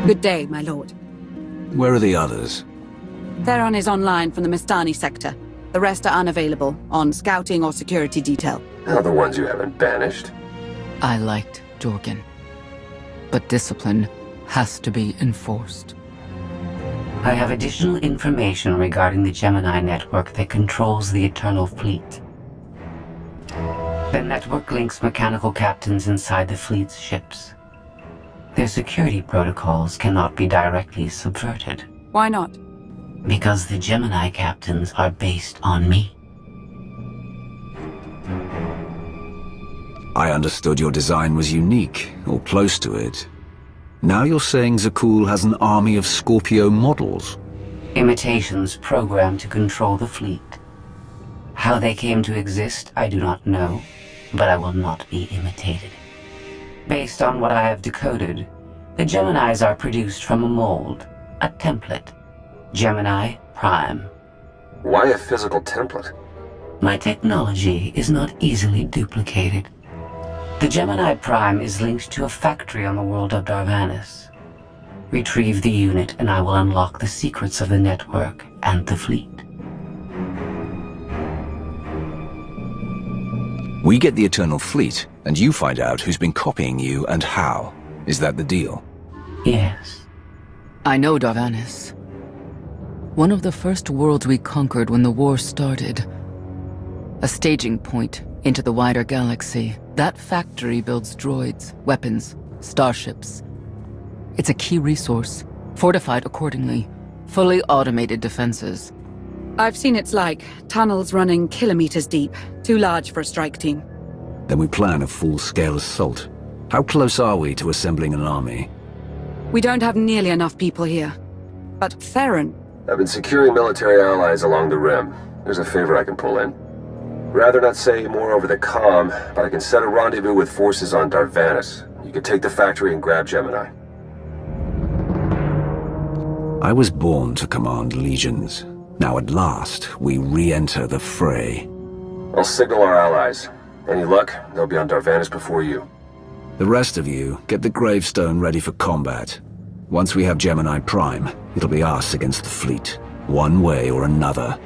Good day, my lord. Where are the others? Theron is online from the Mistani sector. The rest are unavailable, on scouting or security detail. Not the ones you haven't banished. I liked Jorgen, but discipline has to be enforced. I have additional information regarding the Gemini network that controls the Eternal Fleet. The network links mechanical captains inside the fleet's ships. Their security protocols cannot be directly subverted. Why not? Because the Gemini captains are based on me. I understood your design was unique, or close to it. Now you're saying Zakul has an army of Scorpio models? Imitations programmed to control the fleet. How they came to exist, I do not know, but I will not be imitated. Based on what I have decoded, the Geminis are produced from a mold, a template. Gemini Prime. Why a physical template? My technology is not easily duplicated. The Gemini Prime is linked to a factory on the world of Darvanis. Retrieve the unit and I will unlock the secrets of the network and the fleet. We get the Eternal Fleet, and you find out who's been copying you and how. Is that the deal? Yes. I know Darvanis. One of the first worlds we conquered when the war started. A staging point into the wider galaxy. That factory builds droids, weapons, starships. It's a key resource, fortified accordingly. Fully automated defenses. I've seen its like. Tunnels running kilometers deep. Too large for a strike team. Then we plan a full-scale assault. How close are we to assembling an army? We don't have nearly enough people here. But Theron... I've been securing military allies along the rim. There's a favor I can pull in. Rather not say more over the comm, but I can set a rendezvous with forces on Darvanis. You can take the factory and grab Gemini. I was born to command legions. Now at last, we re-enter the fray. I'll signal our allies. Any luck, they'll be on Darvanis before you. The rest of you, get the gravestone ready for combat. Once we have Gemini Prime, it'll be us against the fleet, one way or another.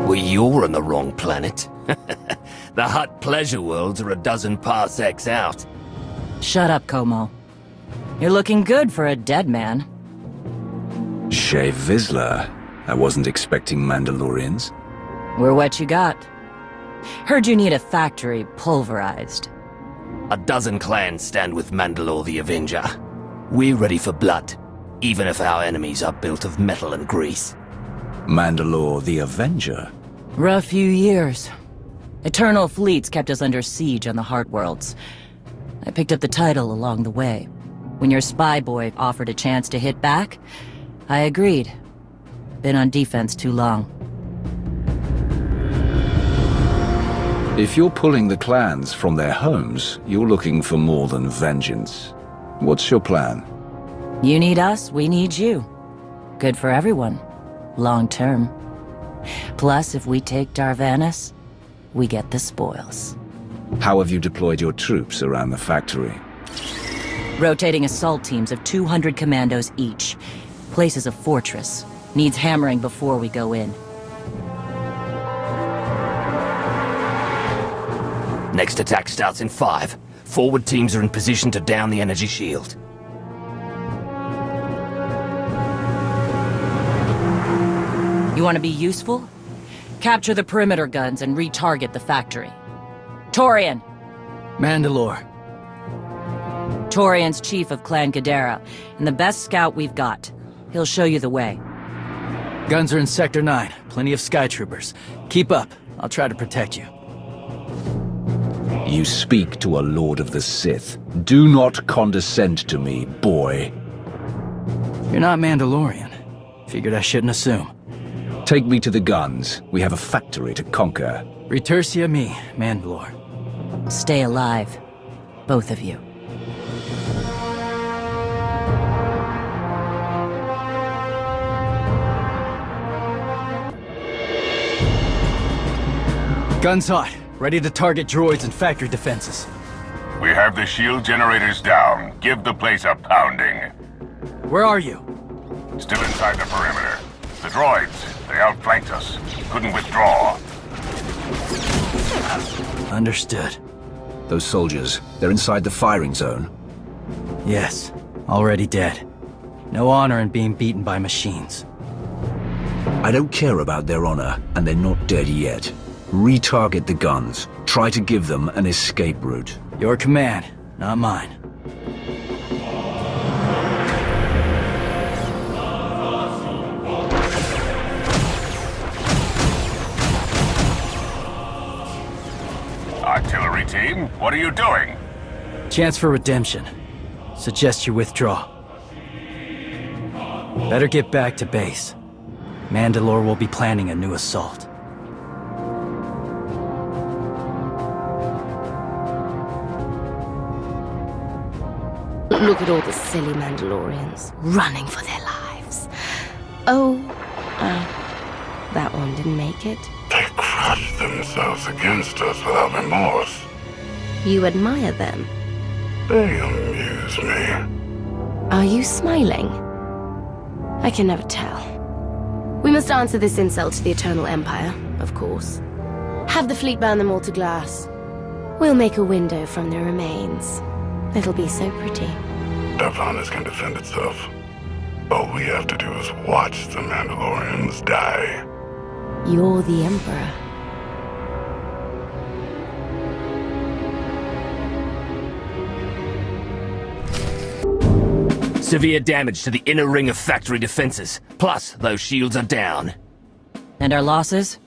Well, you're on the wrong planet. The Hutt pleasure worlds are a dozen parsecs out. Shut up, Como. You're looking good for a dead man. Shea Vizsla. I wasn't expecting Mandalorians. We're what you got. Heard you need a factory pulverized. A dozen clans stand with Mandalore the Avenger. We're ready for blood, even if our enemies are built of metal and grease. Mandalore the Avenger? Rough few years. Eternal fleets kept us under siege on the Heart Worlds. I picked up the title along the way. When your spy boy offered a chance to hit back, I agreed. Been on defense too long. If you're pulling the clans from their homes, you're looking for more than vengeance. What's your plan? You need us, we need you. Good for everyone. Long term. Plus, if we take Darvanis, we get the spoils. How have you deployed your troops around the factory? Rotating assault teams of 200 commandos each. Place is a fortress. Needs hammering before we go in. Next attack starts in 5. Forward teams are in position to down the energy shield. You want to be useful? Capture the perimeter guns and retarget the factory. Torian! Mandalore. Torian's chief of Clan Ghidorah, and the best scout we've got. He'll show you the way. Guns are in Sector 9. Plenty of Sky Troopers. Keep up. I'll try to protect you. You speak to a Lord of the Sith. Do not condescend to me, boy. You're not Mandalorian. Figured I shouldn't assume. Take me to the guns. We have a factory to conquer. Retursia me, Mandalore. Stay alive. Both of you. Guns hot. Ready to target droids and factory defenses. We have the shield generators down. Give the place a pounding. Where are you? Still inside the perimeter. The droids, they outflanked us. Couldn't withdraw. Understood. Those soldiers, they're inside the firing zone. Yes, already dead. No honor in being beaten by machines. I don't care about their honor, and they're not dead yet. Retarget the guns. Try to give them an escape route. Your command, not mine. Artillery team, what are you doing? Chance for redemption. Suggest you withdraw. Better get back to base. Mandalore will be planning a new assault. Look at all the silly Mandalorians running for their lives. Oh, that one didn't make it. They crushed themselves against us without remorse. You admire them. They amuse me. Are you smiling? I can never tell. We must answer this insult to the Eternal Empire, of course. Have the fleet burn them all to glass. We'll make a window from their remains. It'll be so pretty. Darvanus can defend itself. All we have to do is watch the Mandalorians die. You're the Emperor. Severe damage to the inner ring of factory defenses. Plus, those shields are down. And our losses?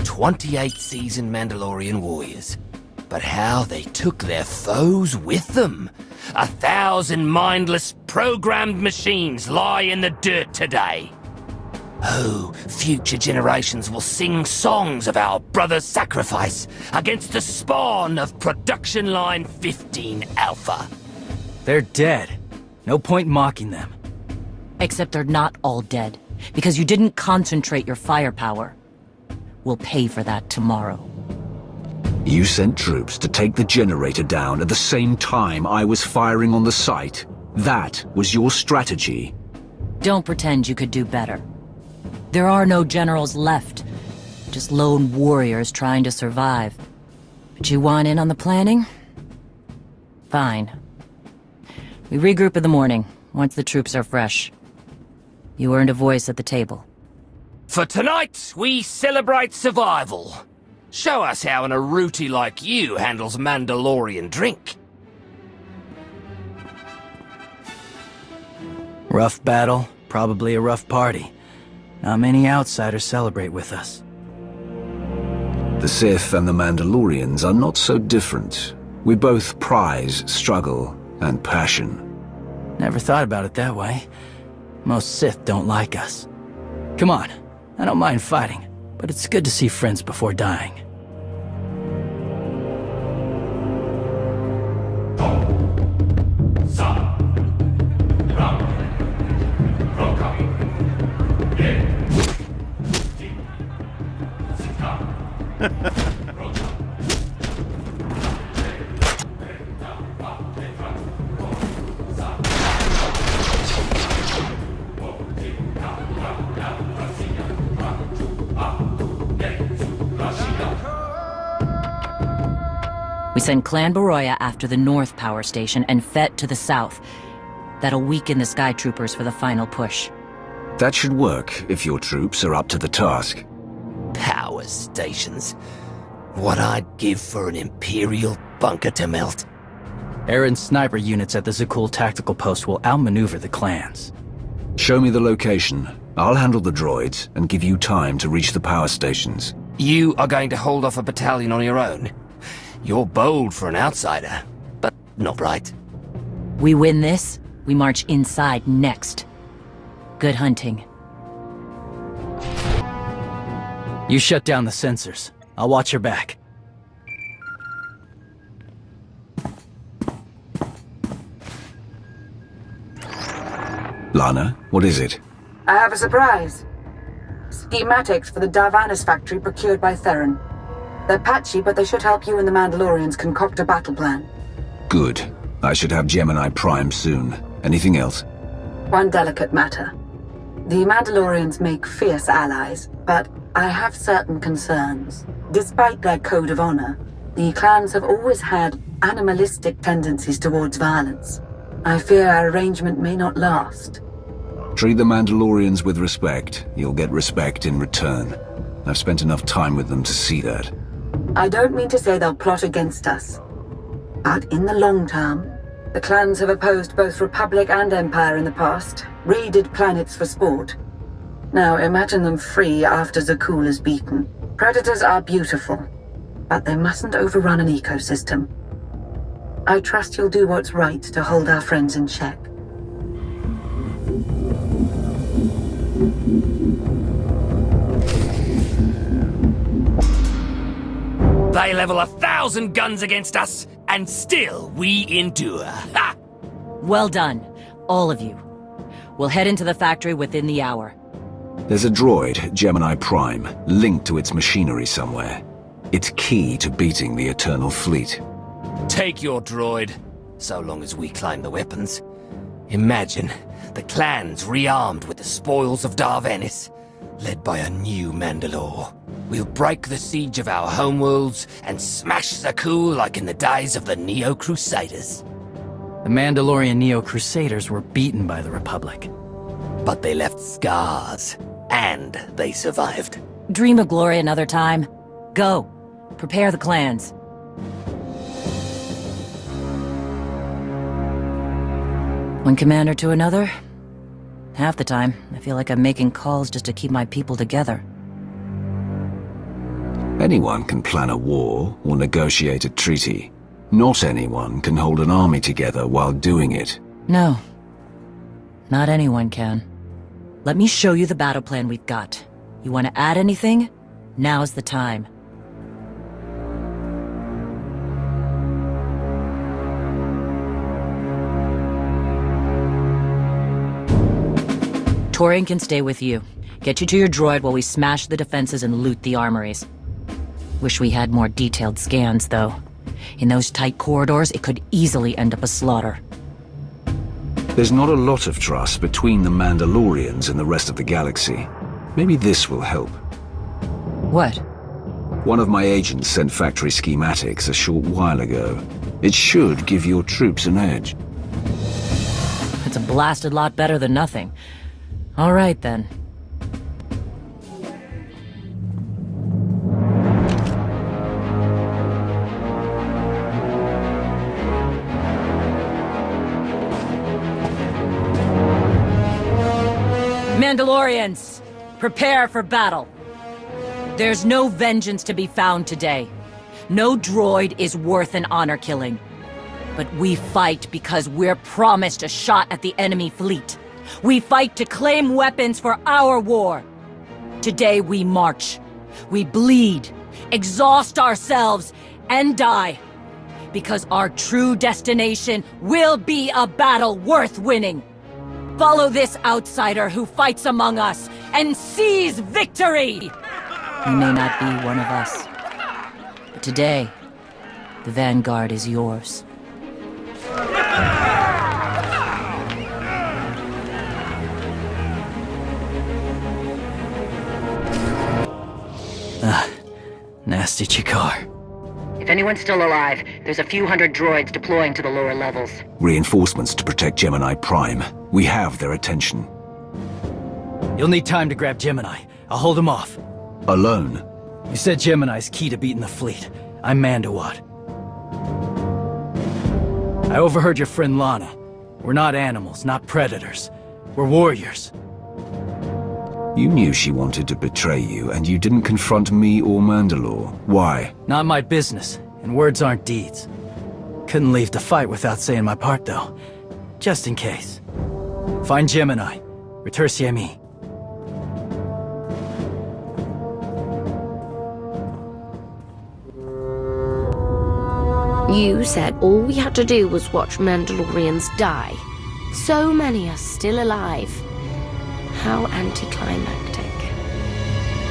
28 seasoned Mandalorian warriors. But how they took their foes with them. 1,000 mindless, programmed machines lie in the dirt today. Oh, future generations will sing songs of our brother's sacrifice against the spawn of Production Line 15 Alpha. They're dead. No point mocking them. Except they're not all dead, because you didn't concentrate your firepower. We'll pay for that tomorrow. You sent troops to take the generator down at the same time I was firing on the site. That was your strategy. Don't pretend you could do better. There are no generals left. Just lone warriors trying to survive. But you want in on the planning? Fine. We regroup in the morning, once the troops are fresh. You earned a voice at the table. For tonight, we celebrate survival. Show us how an Aruti like you handles Mandalorian drink. Rough battle, probably a rough party. Not many outsiders celebrate with us. The Sith and the Mandalorians are not so different. We both prize struggle and passion. Never thought about it that way. Most Sith don't like us. Come on, I don't mind fighting, but it's good to see friends before dying. We send Clan Baroya after the North Power Station and Fett to the south. That'll weaken the Sky Troopers for the final push. That should work if your troops are up to the task. Power stations. What I'd give for an Imperial bunker to melt. Aaron's sniper units at the Zakul tactical post will outmaneuver the clans. Show me the location. I'll handle the droids and give you time to reach the power stations. You are going to hold off a battalion on your own? You're bold for an outsider, but not right. We win this, we march inside next. Good hunting. You shut down the sensors. I'll watch your back. Lana, what is it? I have a surprise. Schematics for the Darvanis factory procured by Theron. They're patchy, but they should help you and the Mandalorians concoct a battle plan. Good. I should have Gemini Prime soon. Anything else? One delicate matter. The Mandalorians make fierce allies, but I have certain concerns. Despite their code of honor, the clans have always had animalistic tendencies towards violence. I fear our arrangement may not last. Treat the Mandalorians with respect. You'll get respect in return. I've spent enough time with them to see that. I don't mean to say they'll plot against us. But in the long term, the clans have opposed both Republic and Empire in the past, raided planets for sport. Now imagine them free after Zakul is beaten. Predators are beautiful, but they mustn't overrun an ecosystem. I trust you'll do what's right to hold our friends in check. They level 1,000 guns against us, and still we endure. Ha! Well done, all of you. We'll head into the factory within the hour. There's a droid, Gemini Prime, linked to its machinery somewhere. It's key to beating the Eternal Fleet. Take your droid, so long as we climb the weapons. Imagine the clans rearmed with the spoils of Darvanis, led by a new Mandalore. We'll break the siege of our homeworlds and smash Zakul like in the days of the Neo-Crusaders. The Mandalorian Neo-Crusaders were beaten by the Republic. But they left scars, and they survived. Dream of glory another time. Go. Prepare the clans. One commander to another. Half the time, I feel like I'm making calls just to keep my people together. Anyone can plan a war or negotiate a treaty. Not anyone can hold an army together while doing it. No. Not anyone can. Let me show you the battle plan we've got. You want to add anything? Now's the time. Torian can stay with you. Get you to your droid while we smash the defenses and loot the armories. Wish we had more detailed scans, though. In those tight corridors, it could easily end up a slaughter. There's not a lot of trust between the Mandalorians and the rest of the galaxy. Maybe this will help. What? One of my agents sent factory schematics a short while ago. It should give your troops an edge. It's a blasted lot better than nothing. All right, then. Mandalorians, prepare for battle. There's no vengeance to be found today. No droid is worth an honor killing. But we fight because we're promised a shot at the enemy fleet. We fight to claim weapons for our war. Today we march. We bleed, exhaust ourselves, and die. Because our true destination will be a battle worth winning. Follow this outsider who fights among us and seize victory! You may not be one of us. But today, the vanguard is yours. Nasty Chikar. If anyone's still alive, there's a few hundred droids deploying to the lower levels. Reinforcements to protect Gemini Prime. We have their attention. You'll need time to grab Gemini. I'll hold him off. Alone? You said Gemini's key to beating the fleet. I'm Mandawat. I overheard your friend Lana. We're not animals, not predators. We're warriors. You knew she wanted to betray you, and you didn't confront me or Mandalore. Why? Not my business, and words aren't deeds. Couldn't leave the fight without saying my part, though. Just in case. Find Gemini. Retursi me. You said all we had to do was watch Mandalorians die. So many are still alive. How anticlimactic.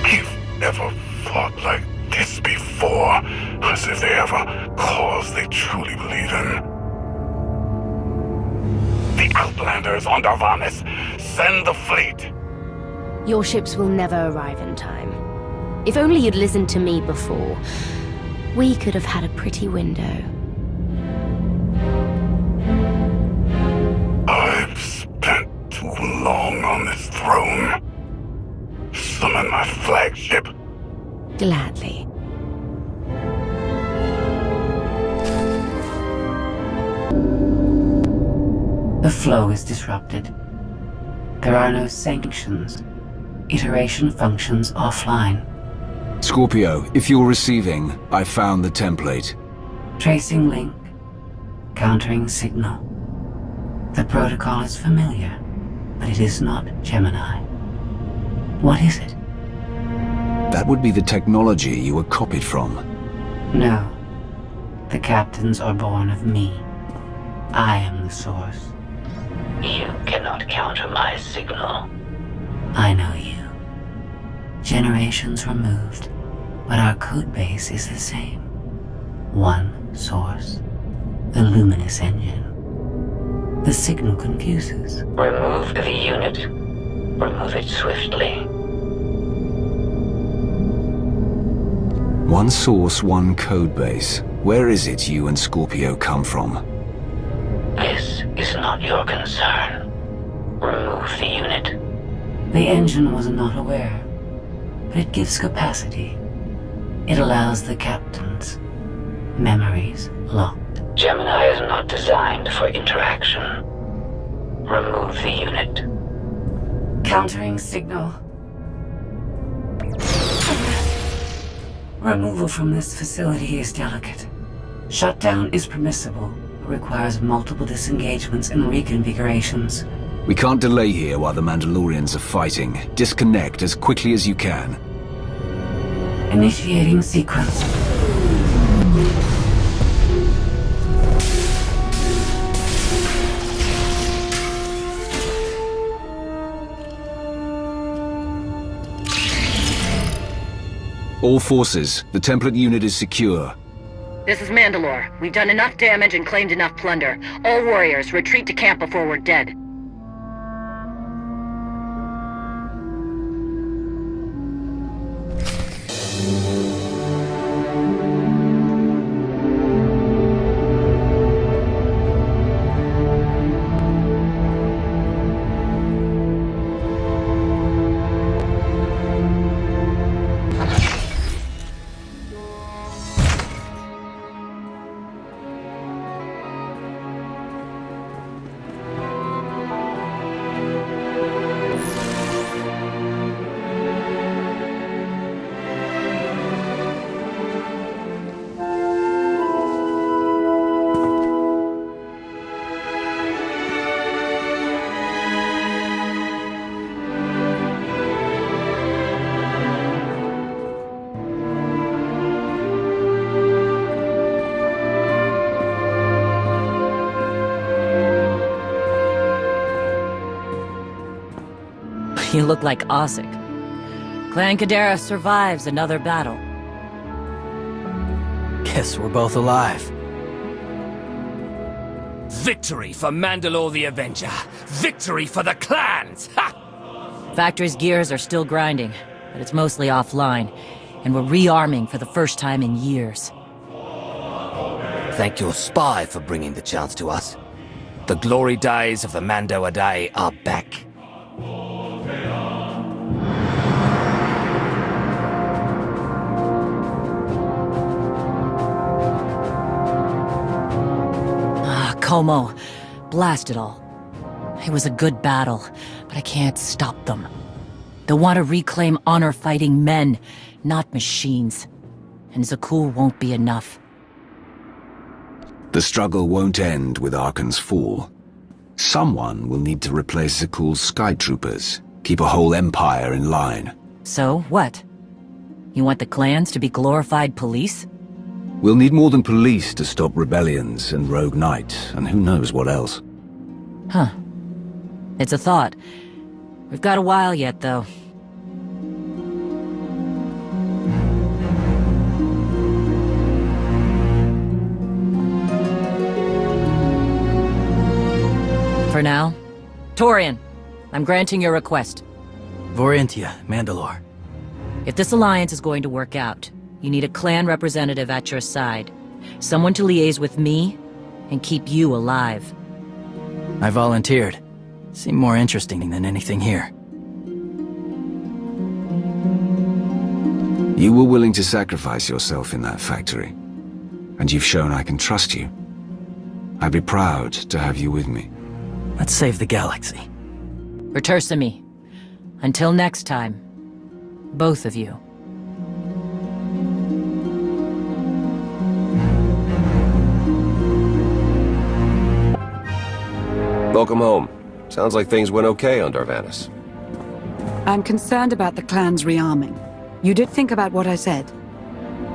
I've never fought like this before, as if they have a cause they truly believe in. The Outlanders on Darvanis, send the fleet! Your ships will never arrive in time. If only you'd listened to me before, we could have had a pretty window. I've spent too long on this throne. Summon my flagship. Gladly. The flow is disrupted. There are no sanctions. Iteration functions offline. Scorpio, if you're receiving, I found the template. Tracing link. Countering signal. The protocol is familiar, but it is not Gemini. What is it? That would be the technology you were copied from. No. The captains are born of me. I am the source. You cannot counter my signal. I know you. Generations removed, but our code base is the same. One source. The luminous engine. The signal confuses. Remove the unit. Remove it swiftly. One source, one code base. Where is it you and Scorpio come from? This is not your concern. Remove the unit. The engine was not aware, but it gives capacity. It allows the captains. Memories locked. Gemini is not designed for interaction. Remove the unit. Countering signal. Removal from this facility is delicate. Shutdown is permissible, but requires multiple disengagements and reconfigurations. We can't delay here while the Mandalorians are fighting. Disconnect as quickly as you can. Initiating sequence. All forces, the template unit is secure. This is Mandalore. We've done enough damage and claimed enough plunder. All warriors, retreat to camp before we're dead. You look like Osik. Clan Kadera survives another battle. Guess we're both alive. Victory for Mandalore the Avenger! Victory for the clans! Ha! Factory's gears are still grinding, but it's mostly offline, and we're rearming for the first time in years. Thank your spy for bringing the chance to us. The glory days of the Mando Adai are back. Homo. Blast it all. It was a good battle, but I can't stop them. They'll want to reclaim honor-fighting men, not machines. And Zakul won't be enough. The struggle won't end with Arkan's fall. Someone will need to replace Zakul's sky troopers, keep a whole empire in line. So, what? You want the clans to be glorified police? We'll need more than police to stop rebellions and rogue knights, and who knows what else. Huh. It's a thought. We've got a while yet, though. For now, Torian, I'm granting your request. Vorintia, Mandalore. If this alliance is going to work out, you need a clan representative at your side. Someone to liaise with me and keep you alive. I volunteered. Seemed more interesting than anything here. You were willing to sacrifice yourself in that factory, and you've shown I can trust you. I'd be proud to have you with me. Let's save the galaxy. Return to me. Until next time, both of you. Welcome home. Sounds like things went okay on Darvanis. I'm concerned about the clan's rearming. You did think about what I said?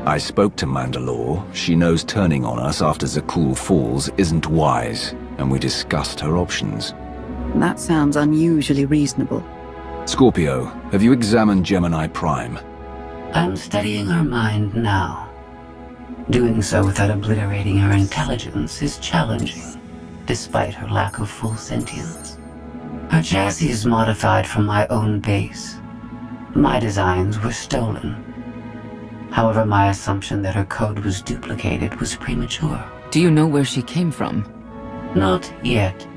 I spoke to Mandalore. She knows turning on us after Zakul falls isn't wise, and we discussed her options. That sounds unusually reasonable. Scorpio, have you examined Gemini Prime? I'm studying her mind now. Doing so without obliterating her intelligence is challenging, despite her lack of full sentience. Her chassis is modified from my own base. My designs were stolen. However, my assumption that her code was duplicated was premature. Do you know where she came from? Not yet.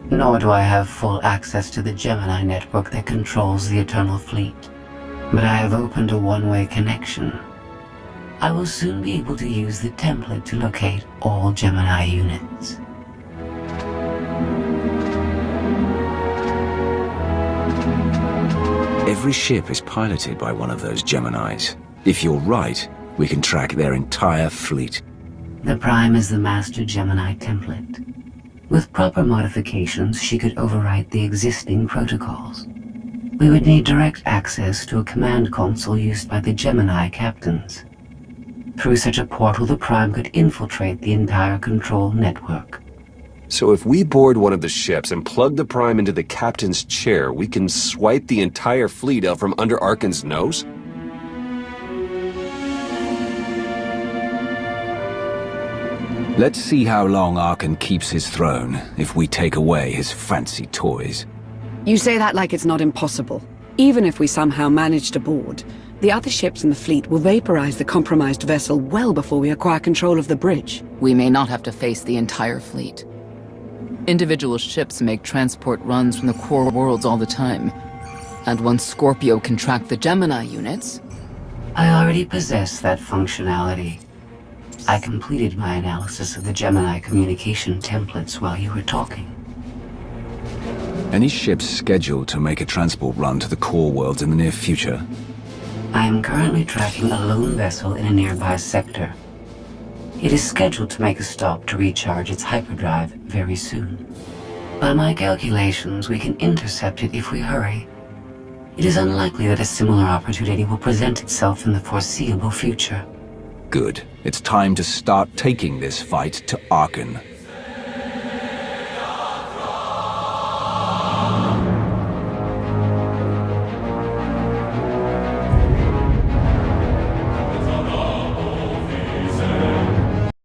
Nor do I have full access to the Gemini network that controls the Eternal Fleet. But I have opened a one-way connection. I will soon be able to use the template to locate all Gemini units. Every ship is piloted by one of those Geminis. If you're right, we can track their entire fleet. The Prime is the master Gemini template. With proper modifications, she could overwrite the existing protocols. We would need direct access to a command console used by the Gemini captains. Through such a portal, the Prime could infiltrate the entire control network. So if we board one of the ships and plug the Prime into the captain's chair, we can swipe the entire fleet out from under Arkan's nose? Let's see how long Arkan keeps his throne if we take away his fancy toys. You say that like it's not impossible. Even if we somehow manage to board, the other ships in the fleet will vaporize the compromised vessel well before we acquire control of the bridge. We may not have to face the entire fleet. Individual ships make transport runs from the core worlds all the time. And once Scorpio can track the Gemini units... I already possess that functionality. I completed my analysis of the Gemini communication templates while you were talking. Any ships scheduled to make a transport run to the core worlds in the near future? I am currently tracking a lone vessel in a nearby sector. It is scheduled to make a stop to recharge its hyperdrive very soon. By my calculations, we can intercept it if we hurry. It is unlikely that a similar opportunity will present itself in the foreseeable future. Good. It's time to start taking this fight to Arkan.